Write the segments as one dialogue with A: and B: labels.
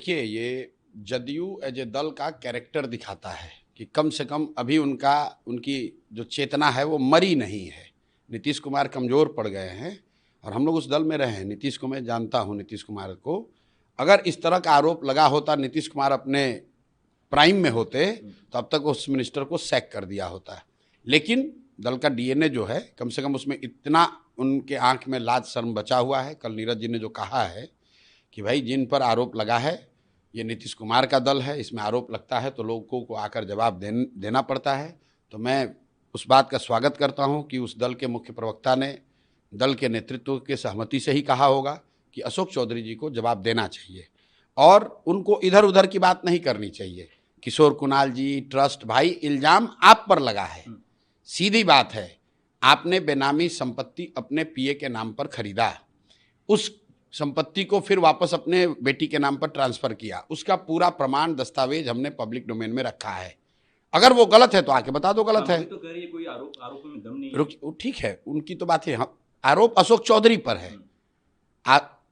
A: देखिए, ये JDU as a दल का कैरेक्टर दिखाता है कि कम से कम अभी उनकी जो चेतना है वो मरी नहीं है। नीतीश कुमार कमज़ोर पड़ गए हैं और हम लोग उस दल में रहे हैं। नीतीश को मैं जानता हूँ, नीतीश कुमार को। अगर इस तरह का आरोप लगा होता, नीतीश कुमार अपने प्राइम में होते तो अब तक उस मिनिस्टर को सैक कर दिया होता। लेकिन दल का डीएनए जो है, कम से कम उसमें इतना उनके आंख में लाज शर्म बचा हुआ है। कल नीरज जी ने जो कहा है कि भाई जिन पर आरोप लगा है ये नीतीश कुमार का दल है, इसमें आरोप लगता है तो लोगों को आकर जवाब देना पड़ता है। तो मैं उस बात का स्वागत करता हूं कि उस दल के मुख्य प्रवक्ता ने दल के नेतृत्व के सहमति से ही कहा होगा कि अशोक चौधरी जी को जवाब देना चाहिए और उनको इधर उधर की बात नहीं करनी चाहिए। किशोर कुणाल जी, ट्रस्ट, भाई इल्ज़ाम आप पर लगा है, सीधी बात है। आपने बेनामी संपत्ति अपने पीए के नाम पर खरीदा, उस संपत्ति को फिर वापस अपने बेटी के नाम पर ट्रांसफ़र किया, उसका पूरा प्रमाण दस्तावेज हमने पब्लिक डोमेन में रखा है। अगर वो गलत है तो आके बता दो गलत है।
B: तो कह रही है कोई आरोप में दम नहीं
A: है। ठीक है, उनकी तो बात है। आरोप अशोक चौधरी पर है,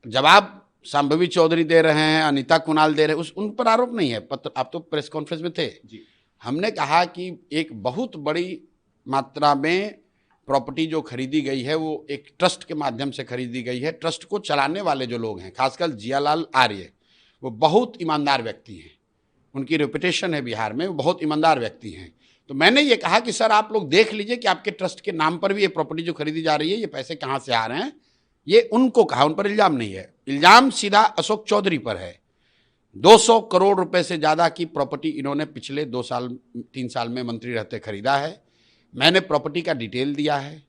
A: जवाब शांभवी चौधरी दे रहे हैं, अनीता कुणाल दे रहे हैं, उन पर आरोप नहीं है। आप तो प्रेस कॉन्फ्रेंस में थे जी। हमने कहा कि एक बहुत बड़ी मात्रा में प्रॉपर्टी जो खरीदी गई है वो एक ट्रस्ट के माध्यम से खरीदी गई है। ट्रस्ट को चलाने वाले जो लोग हैं, खासकर जियालाल आर्य, वो बहुत ईमानदार व्यक्ति हैं, उनकी रेपुटेशन है बिहार में, वो बहुत ईमानदार व्यक्ति हैं। तो मैंने ये कहा कि सर आप लोग देख लीजिए कि आपके ट्रस्ट के नाम पर भी ये प्रॉपर्टी जो खरीदी जा रही है, ये पैसे कहाँ से आ रहे हैं। ये उनको कहा, उन पर इल्ज़ाम नहीं है। इल्ज़ाम सीधा अशोक चौधरी पर है। 200 करोड़ रुपए से ज़्यादा की प्रॉपर्टी इन्होंने पिछले 2-3 साल में मंत्री रहते खरीदा है। मैंने प्रॉपर्टी का डिटेल दिया है,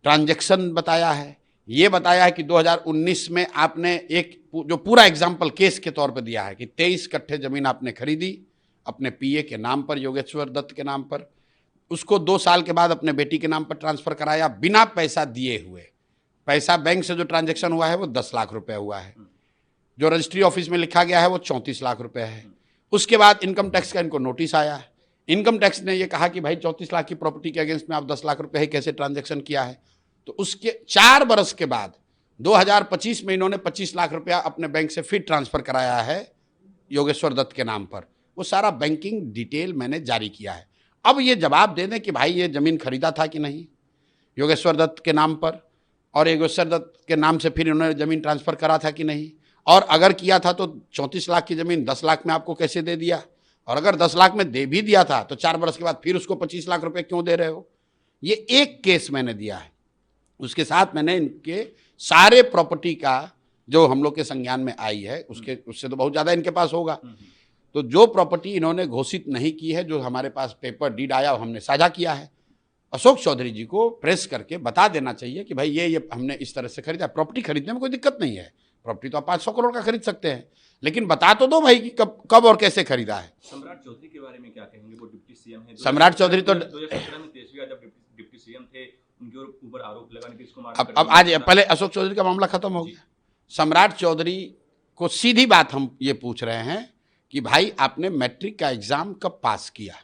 A: ट्रांजैक्शन बताया है, ये बताया है कि 2019 में आपने एक जो पूरा एग्जाम्पल केस के तौर पर दिया है कि 23 कट्ठे ज़मीन आपने खरीदी अपने पीए के नाम पर, योगेश्वर दत्त के नाम पर, उसको 2 साल के बाद अपने बेटी के नाम पर ट्रांसफ़र कराया बिना पैसा दिए हुए। पैसा बैंक से जो ट्रांजैक्शन हुआ है वो 10 लाख रुपए हुआ है, जो रजिस्ट्री ऑफिस में लिखा गया है वो 34 लाख रुपए है। उसके बाद इनकम टैक्स का इनको नोटिस आया है। इनकम टैक्स ने ये कहा कि भाई 34 लाख की प्रॉपर्टी के अगेंस्ट में आप 10 लाख रुपए ही कैसे ट्रांजैक्शन किया है। तो उसके 4 बरस के बाद 2025 में इन्होंने 25 लाख रुपया अपने बैंक से फिर ट्रांसफ़र कराया है योगेश्वर दत्त के नाम पर। वो सारा बैंकिंग डिटेल मैंने जारी किया है। अब ये जवाब दे दें कि भाई ये ज़मीन खरीदा था कि नहीं योगेश्वर दत्त के नाम पर, और योगेश्वर दत्त के नाम से फिर इन्होंने ज़मीन ट्रांसफ़र करा था कि नहीं, और अगर किया था तो 34 लाख की ज़मीन 10 लाख में आपको कैसे दे दिया, और अगर 10 लाख में दे भी दिया था तो 4 बरस के बाद फिर उसको 25 लाख रुपए क्यों दे रहे हो। ये एक केस मैंने दिया है। उसके साथ मैंने इनके सारे प्रॉपर्टी का जो हम लोग के संज्ञान में आई है उससे तो बहुत ज़्यादा इनके पास होगा। तो जो प्रॉपर्टी इन्होंने घोषित नहीं की है, जो हमारे पास पेपर डीड आया और हमने साझा किया है, अशोक चौधरी जी को प्रेस करके बता देना चाहिए कि भाई ये हमने इस तरह से खरीदा। प्रॉपर्टी खरीदने में कोई दिक्कत नहीं है, प्रॉपर्टी तो आप 500 करोड़ का खरीद सकते हैं, लेकिन बता तो दो भाई कि कब और कैसे खरीदा है।
B: सम्राट चौधरी के बारे में क्या कहेंगे? वो डिप्टी सीएम है।
A: सम्राट चौधरी तो
B: 2017 में तेजस्वी यादव डिप्टी सीएम थे, उनके ऊपर आरोप लगा नीतीश कुमार।
A: अब आज पहले अशोक चौधरी का मामला खत्म हो गया। सम्राट चौधरी को सीधी बात हम ये पूछ रहे हैं कि भाई आपने मैट्रिक का एग्जाम कब पास किया,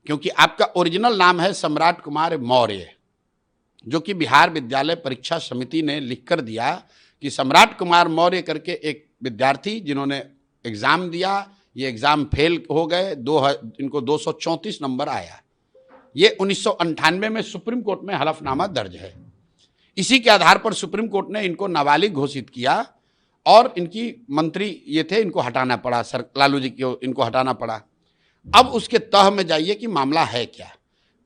A: क्योंकि आपका ओरिजिनल नाम है सम्राट कुमार मौर्य, जो कि बिहार विद्यालय परीक्षा समिति ने लिखकर दिया कि सम्राट कुमार मौर्य करके एक विद्यार्थी जिन्होंने एग्ज़ाम दिया, ये एग्ज़ाम फेल हो गए, इनको 234 नंबर आया। ये 1998 में सुप्रीम कोर्ट में हलफनामा दर्ज है। इसी के आधार पर सुप्रीम कोर्ट ने इनको नाबालिग घोषित किया और इनकी मंत्री ये थे, इनको हटाना पड़ा, सर लालू जी को इनको हटाना पड़ा। अब उसके तह में जाइए कि मामला है क्या।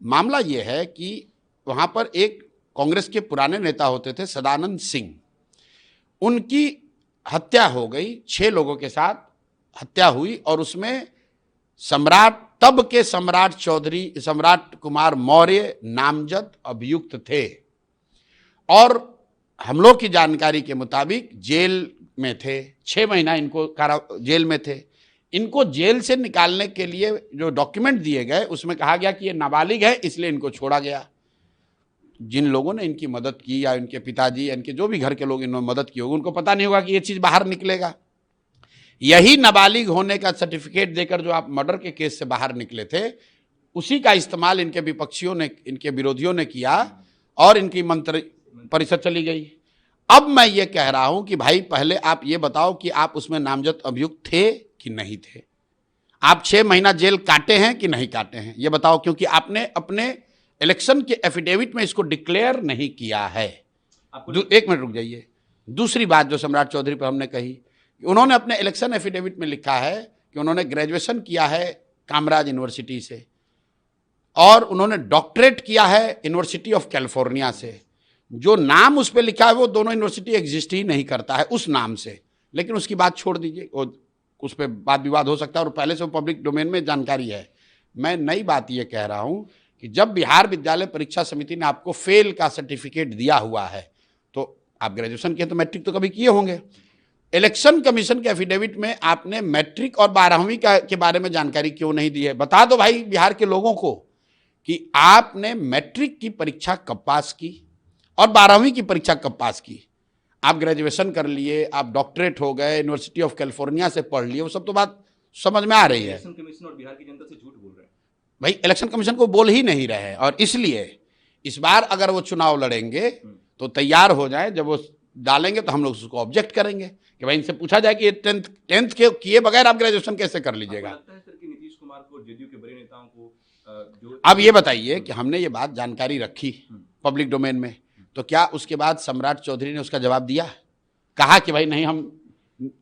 A: मामला ये है कि वहाँ पर एक कांग्रेस के पुराने नेता होते थे सदानंद सिंह, उनकी हत्या हो गई, 6 लोगों के साथ हत्या हुई और उसमें तब के सम्राट कुमार मौर्य नामजद अभियुक्त थे और हम लोग की जानकारी के मुताबिक जेल में थे। 6 महीना इनको जेल में थे। इनको जेल से निकालने के लिए जो डॉक्यूमेंट दिए गए उसमें कहा गया कि ये नाबालिग है इसलिए इनको छोड़ा गया। जिन लोगों ने इनकी मदद की या इनके पिताजी या इनके जो भी घर के लोग इन्होंने मदद की होगी, उनको पता नहीं होगा कि ये चीज़ बाहर निकलेगा। यही नाबालिग होने का सर्टिफिकेट देकर जो आप मर्डर के केस से बाहर निकले थे, उसी का इस्तेमाल इनके विपक्षियों ने, इनके विरोधियों ने किया और इनकी मंत्री परिषद चली गई। अब मैं ये कह रहा हूं कि भाई पहले आप ये बताओ कि आप उसमें नामजद अभियुक्त थे कि नहीं थे, आप 6 महीना जेल काटे हैं कि नहीं काटे हैं, ये बताओ, क्योंकि आपने अपने इलेक्शन के एफिडेविट में इसको डिक्लेयर नहीं किया है। एक मिनट रुक जाइए। दूसरी बात जो सम्राट चौधरी पर हमने कही, उन्होंने अपने इलेक्शन एफिडेविट में लिखा है कि उन्होंने ग्रेजुएशन किया है कामराज यूनिवर्सिटी से और उन्होंने डॉक्टरेट किया है यूनिवर्सिटी ऑफ कैलिफोर्निया से। जो नाम उस पर लिखा है वो दोनों यूनिवर्सिटी एग्जिस्ट ही नहीं करता है उस नाम से, लेकिन उसकी बात छोड़ दीजिए, उस पर वाद विवाद हो सकता है और पहले से वो पब्लिक डोमेन में जानकारी है। मैं नई बात ये कह रहा हूँ कि जब बिहार विद्यालय परीक्षा समिति ने आपको फेल का सर्टिफिकेट दिया हुआ है तो आप ग्रेजुएशन किए तो मैट्रिक तो कभी किए होंगे। इलेक्शन कमीशन के एफिडेविट में आपने मैट्रिक और 12वीं के बारे में जानकारी क्यों नहीं दी है? बता दो भाई बिहार के लोगों को कि आपने मैट्रिक की परीक्षा कब पास की और 12वीं की परीक्षा कब पास की। आप ग्रेजुएशन कर लिए, आप डॉक्टरेट हो गए, यूनिवर्सिटी ऑफ कैलिफोर्निया से पढ़ लिए, वो सब तो बात समझ में आ रही है।
B: इलेक्शन कमीशन और बिहार की जनता से झूठ बोल रहे हैं
A: भाई, इलेक्शन कमीशन को बोल ही नहीं रहे हैं और इसलिए इस बार अगर वो चुनाव लड़ेंगे तो तैयार हो जाए, जब वो डालेंगे तो हम लोग उसको ऑब्जेक्ट करेंगे कि भाई इनसे पूछा जाए कि 10th के किए बगैर आप ग्रेजुएशन कैसे कर लीजिएगा।
B: लगता है सर कि नीतीश कुमार को, जेडीयू के बड़े नेताओं को जो
A: अब ये बताइए कि हमने ये बात जानकारी रखी पब्लिक डोमेन में, तो क्या उसके बाद सम्राट चौधरी ने उसका जवाब दिया? कहा कि भाई नहीं, हम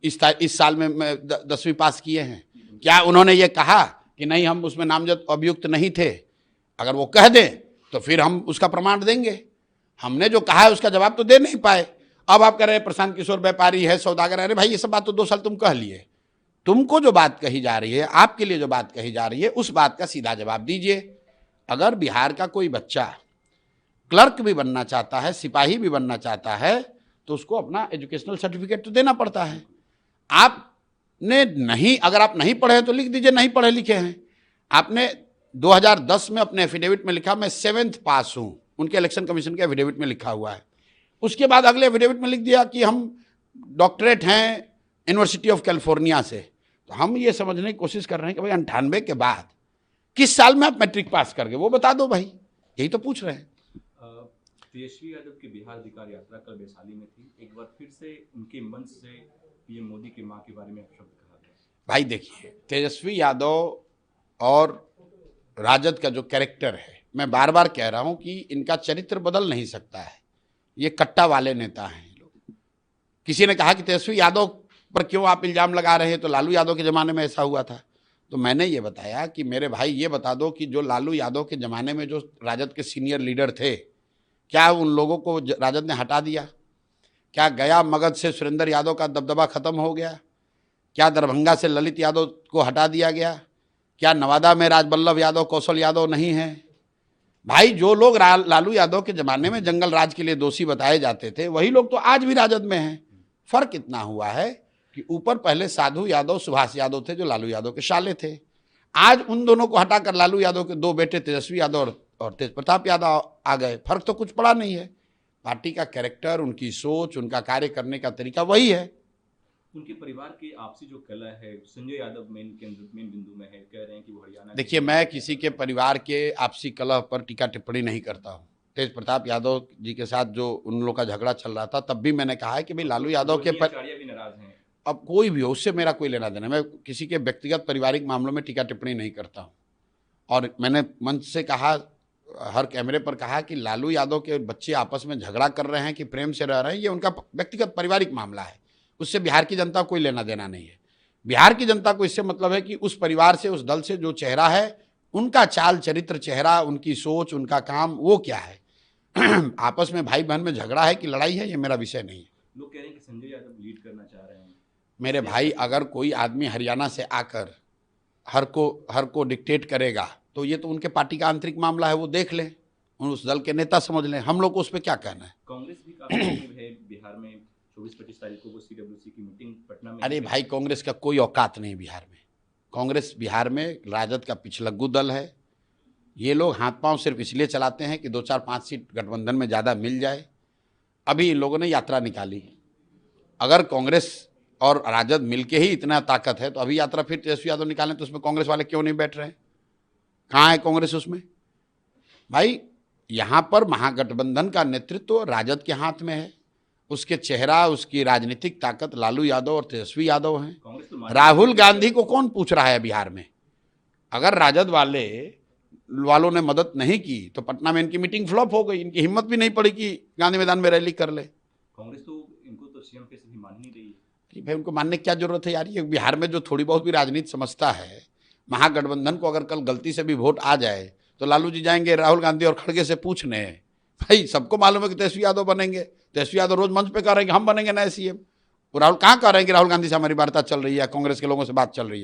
A: इस साल में 10वीं पास किए हैं? क्या उन्होंने ये कहा कि नहीं हम उसमें नामजद अभियुक्त नहीं थे? अगर वो कह दें तो फिर हम उसका प्रमाण देंगे। हमने जो कहा है उसका जवाब तो दे नहीं पाए। अब आप कह रहे हैं प्रशांत किशोर व्यापारी है, सौदागर है। अरे भाई, ये सब बात तो 2 साल तुम कह लिए। तुमको जो बात कही जा रही है, आपके लिए जो बात कही जा रही है, उस बात का सीधा जवाब दीजिए। अगर बिहार का कोई बच्चा क्लर्क भी बनना चाहता है, सिपाही भी बनना चाहता है, तो उसको अपना एजुकेशनल सर्टिफिकेट तो देना पड़ता है। आपने नहीं, अगर आप नहीं पढ़े तो लिख दीजिए नहीं पढ़े लिखे हैं। आपने 2010 में अपने एफिडेविट में लिखा मैं 7th पास हूं, उनके इलेक्शन कमीशन के एफिडेविट में लिखा हुआ है। उसके बाद अगले एफिडेविट में लिख दिया कि हम डॉक्टरेट हैं यूनिवर्सिटी ऑफ कैलिफोर्निया से। तो हम ये समझने की कोशिश कर रहे हैं कि भाई 98 के बाद किस साल में आप मैट्रिक पास कर गए, वो बता दो भाई, यही तो पूछ रहे हैं।
B: तेजस्वी यादव की बिहार अधिकार यात्रा कल वैशाली में थी। एक बार फिर से उनके मंच से पीएम मोदी की मां के बारे में शब्द कहा गया।
A: भाई देखिए, तेजस्वी यादव और राजद का जो कैरेक्टर है, मैं बार बार कह रहा हूं कि इनका चरित्र बदल नहीं सकता है। ये कट्टा वाले नेता हैं लोग। किसी ने कहा कि तेजस्वी यादव पर क्यों आप इल्जाम लगा रहे हैं, तो लालू यादव के ज़माने में ऐसा हुआ था। तो मैंने ये बताया कि मेरे भाई ये बता दो कि जो लालू यादव के ज़माने में जो राजद के सीनियर लीडर थे, क्या उन लोगों को राजद ने हटा दिया? क्या गया मगध से सुरेंद्र यादव का दबदबा खत्म हो गया? क्या दरभंगा से ललित यादव को हटा दिया गया? क्या नवादा में राजबल्लभ यादव, कौशल यादव नहीं है? भाई, जो लोग लालू यादव के ज़माने में जंगल राज के लिए दोषी बताए जाते थे, वही लोग तो आज भी राजद में हैं। फर्क इतना हुआ है कि ऊपर पहले साधु यादव, सुभाष यादव थे जो लालू यादव के साले थे। आज उन दोनों को हटाकर लालू यादव के 2 बेटे तेजस्वी यादव और तेज प्रताप यादव आ गए। फर्क तो कुछ पड़ा नहीं है। पार्टी का कैरेक्टर, उनकी सोच, उनका कार्य करने का तरीका वही है।
B: उनके परिवार की आपसी जो कलह है, संजय यादव मेन बिंदु में है, कह रहे हैं कि वो हरियाणा।
A: देखिए, मैं किसी के परिवार के आपसी कलह पर टीका टिप्पणी नहीं करता हूँ। तेज प्रताप यादव जी के साथ जो उन लोगों का झगड़ा चल रहा था, तब भी मैंने कहा है कि भाई लालू यादव के
B: भी नाराज हैं।
A: अब कोई भी हो, उससे मेरा कोई लेना देना। मैं किसी के व्यक्तिगत पारिवारिक मामलों में टीका टिप्पणी नहीं करता हूँ। और मैंने मंच से कहा, हर कैमरे पर कहा कि लालू यादव के बच्चे आपस में झगड़ा कर रहे हैं कि प्रेम से रह रहे हैं, ये उनका व्यक्तिगत पारिवारिक मामला है। उससे बिहार की जनता को कोई लेना देना नहीं है। बिहार की जनता को इससे मतलब है कि उस परिवार से, उस दल से जो चेहरा है, उनका चाल चरित्र, चेहरा, उनकी सोच, उनका काम, वो क्या है। आपस में भाई बहन में झगड़ा है कि लड़ाई है, ये मेरा विषय नहीं है।
B: लोग कह रहे हैं कि संजय यादव लीड करना चाह रहे हैं।
A: मेरे भाई, अगर कोई आदमी हरियाणा से आकर हर को डिक्टेट करेगा तो ये तो उनके पार्टी का आंतरिक मामला है, वो देख लें, उस दल के नेता समझ लें। हम लोग को उस पर क्या कहना है।
B: कांग्रेस भी काफी एक्टिव है बिहार में। 24-25 तारीख को वो CWC की मीटिंग पटना में।
A: अरे भाई, कांग्रेस का कोई औकात नहीं बिहार में। कांग्रेस बिहार में राजद का पिछलग्गू दल है। ये लोग हाथ पांव सिर्फ इसलिए चलाते हैं कि 2-4-5 सीट गठबंधन में ज़्यादा मिल जाए। अभी इन लोगों ने यात्रा निकाली। अगर कांग्रेस और राजद मिलके ही इतना ताकत है तो अभी यात्रा फिर तेजस्वी यादव निकालें तो उसमें कांग्रेस वाले क्यों नहीं बैठ रहे हैं? कहाँ है कांग्रेस उसमें? भाई, यहाँ पर महागठबंधन का नेतृत्व राजद के हाथ में है उसके चेहरा, उसकी राजनीतिक ताकत लालू यादव और तेजस्वी यादव हैं।
B: कांग्रेस तो
A: राहुल गांधी को कौन पूछ रहा है बिहार में? अगर राजद वालों ने मदद नहीं की तो पटना में इनकी मीटिंग फ्लॉप हो गई। इनकी हिम्मत भी नहीं पड़ी कि गांधी मैदान में रैली कर ले।
B: कांग्रेस तो इनको तो सीएम के भी मान ही नहीं रही है।
A: कि भाई उनको मानने की क्या जरूरत है यार? ये बिहार में जो थोड़ी बहुत भी राजनीति समझता है, महागठबंधन को अगर कल गलती से भी वोट आ जाए तो लालू जी जाएंगे राहुल गांधी और खड़गे से पूछने। भाई सबको मालूम है कि तेजस्वी यादव बनेंगे। तेजस्वी यादव रोज मंच पे कह रहे हैं कि हम बनेंगे नए सीएम। राहुल कहाँ कह रहे हैं कि राहुल गांधी से हमारी वार्ता चल रही है, कांग्रेस के लोगों से बात चल रही है?